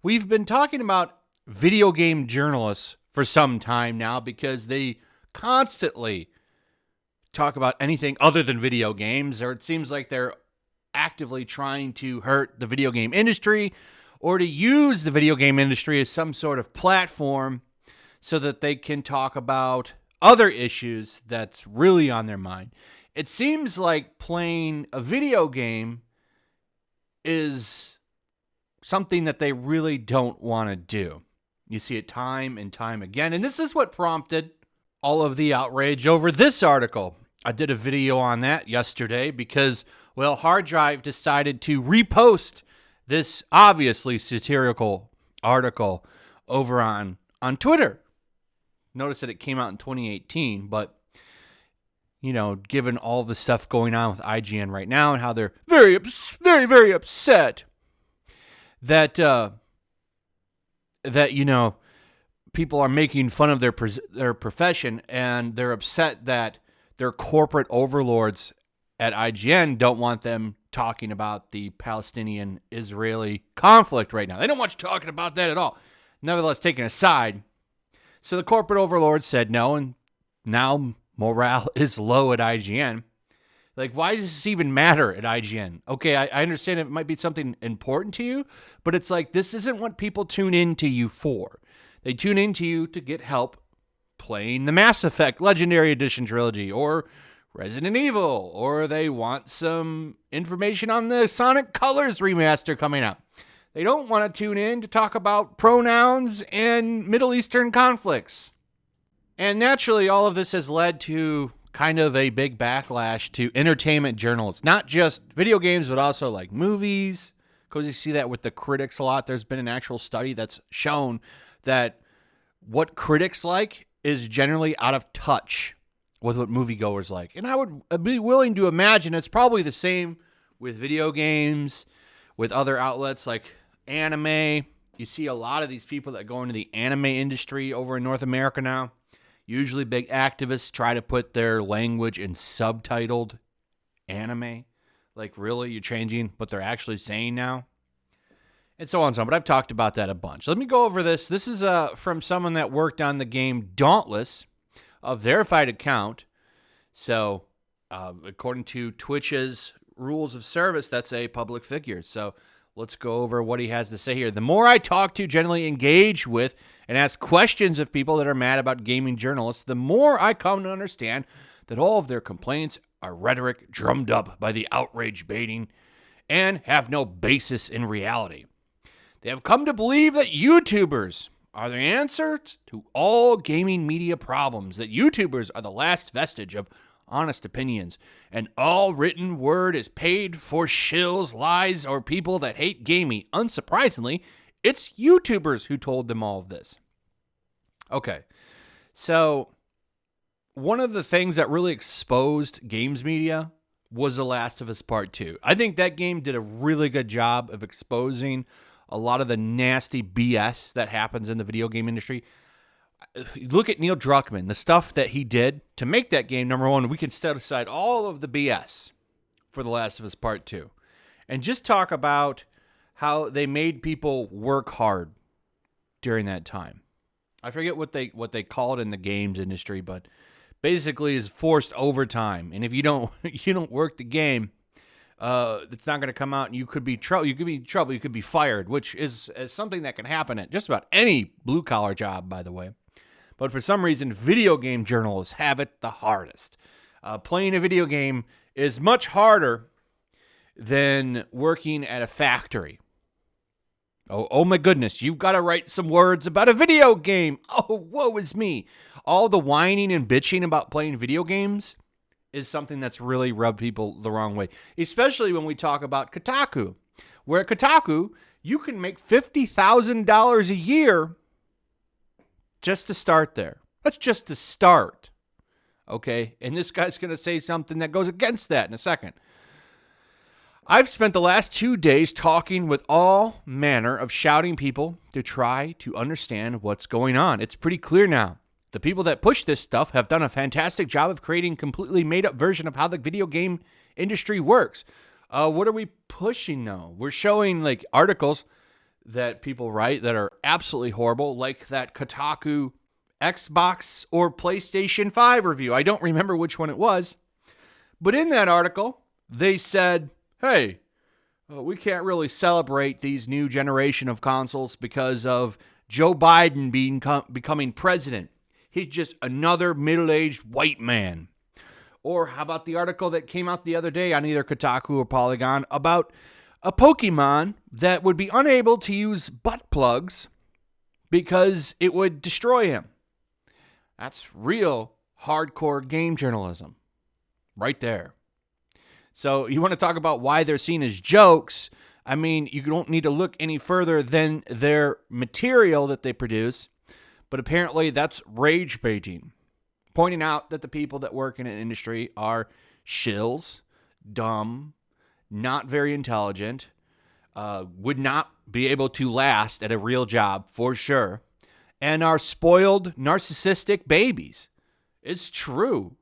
We've been talking about video game journalists for some time now because they constantly talk about anything other than video games, or it seems like they're actively trying to hurt the video game industry or to use the video game industry as some sort of platform so that they can talk about other issues that's really on their mind. It seems like playing a video game is something that they really don't want to do. You see it time and time again, and this is what prompted all of the outrage over this article. I did a video on that yesterday because, well, Hard Drive decided to repost this obviously satirical article over on Twitter. Notice that it came out in 2018, but, you know, given all the stuff going on with IGN right now and how they're very, very upset that, you know, people are making fun of their profession, and they're upset that their corporate overlords at IGN don't want them talking about the Palestinian-Israeli conflict right now. They don't want you talking about that at all. Nevertheless, taking a side. So the corporate overlords said no, and now morale is low at IGN. Like, why does this even matter at IGN? Okay, I understand it might be something important to you, but it's like, this isn't what people tune into you for. They tune into you to get help playing the Mass Effect Legendary Edition trilogy or Resident Evil, or they want some information on the Sonic Colors remaster coming out. They don't want to tune in to talk about pronouns and Middle Eastern conflicts. And naturally, all of this has led to kind of a big backlash to entertainment journalists, not just video games, but also like movies, because you see that with the critics a lot. There's been an actual study that's shown that what critics like is generally out of touch with what moviegoers like. And I would be willing to imagine it's probably the same with video games, with other outlets like anime. You see a lot of these people that go into the anime industry over in North America now. Usually big activists try to put their language in subtitled anime. Like, really? You're changing what they're actually saying now? And so on and so on. But I've talked about that a bunch. Let me go over this. This is from someone that worked on the game Dauntless, a verified account. So, according to Twitch's rules of service, that's a public figure. So, let's go over what he has to say here. The more I talk to, generally engage with, and ask questions of people that are mad about gaming journalists, the more I come to understand that all of their complaints are rhetoric drummed up by the outrage baiting and have no basis in reality. They have come to believe that YouTubers are the answer to all gaming media problems, that YouTubers are the last vestige of honest opinions, and all written word is paid for shills, lies, or people that hate gaming. Unsurprisingly, it's YouTubers who told them all of this. Okay, so one of the things that really exposed games media was The Last of Us Part 2. I think that game did a really good job of exposing a lot of the nasty BS that happens in the video game industry. Look at Neil Druckmann, the stuff that he did to make that game. Number one, we can set aside all of the BS for The Last of Us Part 2 and just talk about how they made people work hard during that time. I forget what they call it in the games industry, but basically is forced overtime. And if you don't work the game, it's not going to come out, and you could be trouble. You could be fired, which is something that can happen at just about any blue collar job, by the way. But for some reason, video game journalists have it the hardest. Playing a video game is much harder than working at a factory. Oh my goodness, you've got to write some words about a video game. Oh, woe is me. All the whining and bitching about playing video games is something that's really rubbed people the wrong way, especially when we talk about Kotaku, where at Kotaku, you can make $50,000 a year just to start there. That's just to start, okay? And this guy's going to say something that goes against that in a second. I've spent the last 2 days talking with all manner of shouting people to try to understand what's going on. It's pretty clear now. The people that push this stuff have done a fantastic job of creating a completely made-up version of how the video game industry works. What are we pushing now? We're showing like articles that people write that are absolutely horrible, like that Kotaku Xbox or PlayStation 5 review. I don't remember which one it was. But in that article, they said, hey, we can't really celebrate these new generation of consoles because of Joe Biden becoming president. He's just another middle-aged white man. Or how about the article that came out the other day on either Kotaku or Polygon about a Pokemon that would be unable to use butt plugs because it would destroy him. That's real hardcore game journalism right there. So you want to talk about why they're seen as jokes? I mean, you don't need to look any further than their material that they produce, but apparently that's rage baiting, pointing out that the people that work in an industry are shills, dumb, not very intelligent, would not be able to last at a real job for sure, and are spoiled, narcissistic babies. It's true.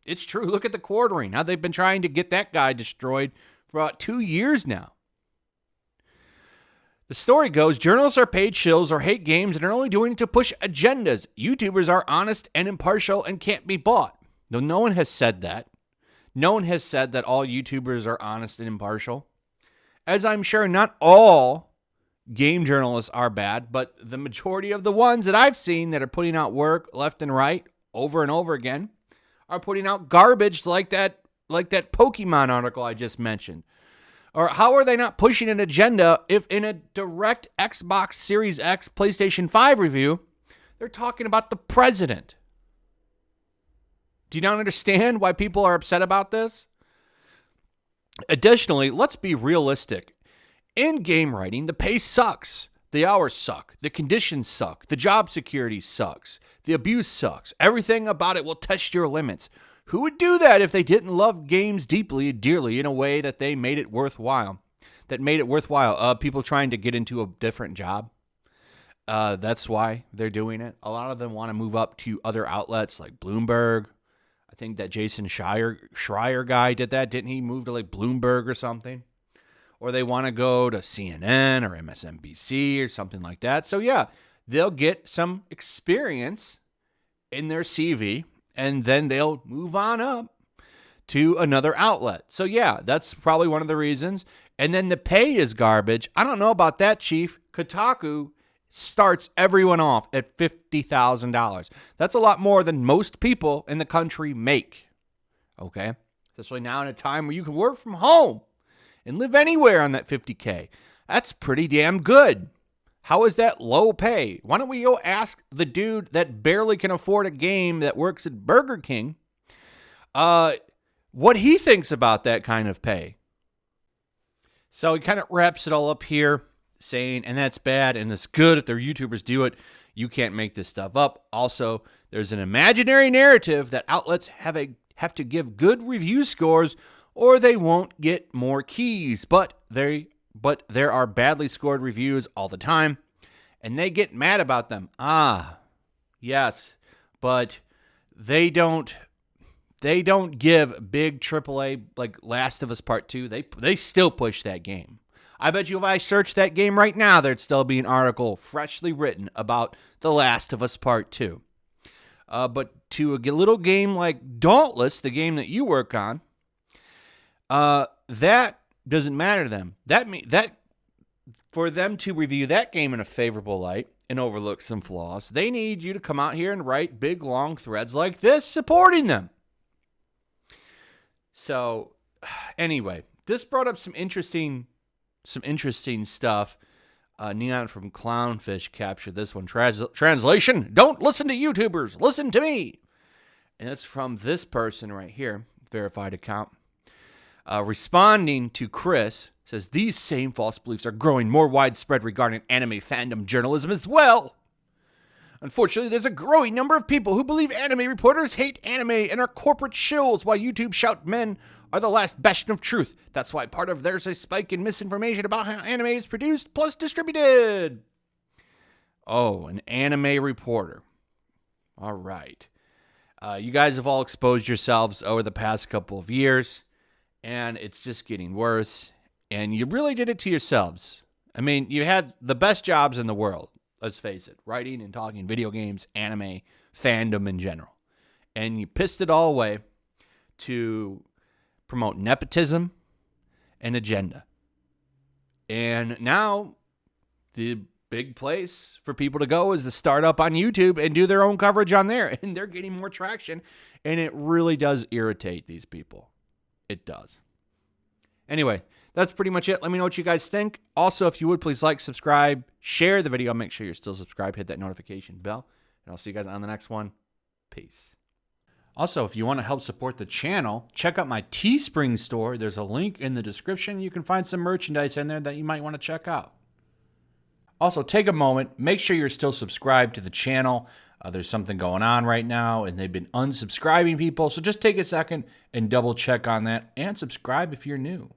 It's true. Look at the quartering. How they've been trying to get that guy destroyed for about 2 years now. The story goes, journalists are paid shills or hate games and are only doing it to push agendas. YouTubers are honest and impartial and can't be bought. Though no one has said that. No one has said that all YouTubers are honest and impartial. As I'm sure not all game journalists are bad, but the majority of the ones that I've seen that are putting out work left and right over and over again are putting out garbage like that Pokemon article I just mentioned. Or how are they not pushing an agenda if in a direct Xbox Series X PlayStation 5 review, they're talking about the president? Do you not understand why people are upset about this? Additionally, let's be realistic. In game writing, the pay sucks. The hours suck. The conditions suck. The job security sucks. The abuse sucks. Everything about it will test your limits. Who would do that if they didn't love games deeply and dearly in a way that they made it worthwhile? People trying to get into a different job. That's why they're doing it. A lot of them want to move up to other outlets like Bloomberg. I think that Jason Schreier guy did that. Didn't he move to like Bloomberg or something? Or they want to go to CNN or MSNBC or something like that. So yeah, they'll get some experience in their CV and then they'll move on up to another outlet. So yeah, that's probably one of the reasons. And then the pay is garbage. I don't know about that, Chief. Kotaku starts everyone off at $50,000. That's a lot more than most people in the country make. Okay? Especially now in a time where you can work from home and live anywhere on that $50K. That's pretty damn good. How is that low pay? Why don't we go ask the dude that barely can afford a game that works at Burger King what he thinks about that kind of pay? So he kind of wraps it all up here saying, and that's bad and it's good if their YouTubers do it. You can't make this stuff up. Also, there's an imaginary narrative that outlets have to give good review scores or they won't get more keys. But there are badly scored reviews all the time, and they get mad about them. Yes, but they don't give big AAA like Last of Us Part 2. They still push that game. I bet you if I search that game right now, there'd still be an article freshly written about The Last of Us Part 2. But to a little game like Dauntless, the game that you work on, that doesn't matter to them. That for them to review that game in a favorable light and overlook some flaws, they need you to come out here and write big long threads like this supporting them. So, anyway, this brought up some interesting stuff. Neon from Clownfish captured this one. Translation: don't listen to YouTubers, listen to me. And it's from this person right here, verified account. Responding to Chris, says, these same false beliefs are growing more widespread regarding anime fandom journalism as well. Unfortunately, there's a growing number of people who believe anime reporters hate anime and are corporate shills, while YouTube shout men are the last bastion of truth. That's why part of there's a spike in misinformation about how anime is produced plus distributed. Oh, an anime reporter. All right. You guys have all exposed yourselves over the past couple of years, and it's just getting worse. And you really did it to yourselves. I mean, you had the best jobs in the world, let's face it, writing and talking video games, anime, fandom in general. And you pissed it all away to promote nepotism and agenda. And now the big place for people to go is to start up on YouTube and do their own coverage on there. And they're getting more traction. And it really does irritate these people. It does. Anyway, that's pretty much it. Let me know what you guys think. Also, if you would, please like, subscribe, share the video. Make sure you're still subscribed. Hit that notification bell. And I'll see you guys on the next one. Peace. Also, if you want to help support the channel, check out my Teespring store. There's a link in the description. You can find some merchandise in there that you might want to check out. Also, take a moment. Make sure you're still subscribed to the channel. There's something going on right now, and they've been unsubscribing people. So just take a second and double check on that and subscribe if you're new.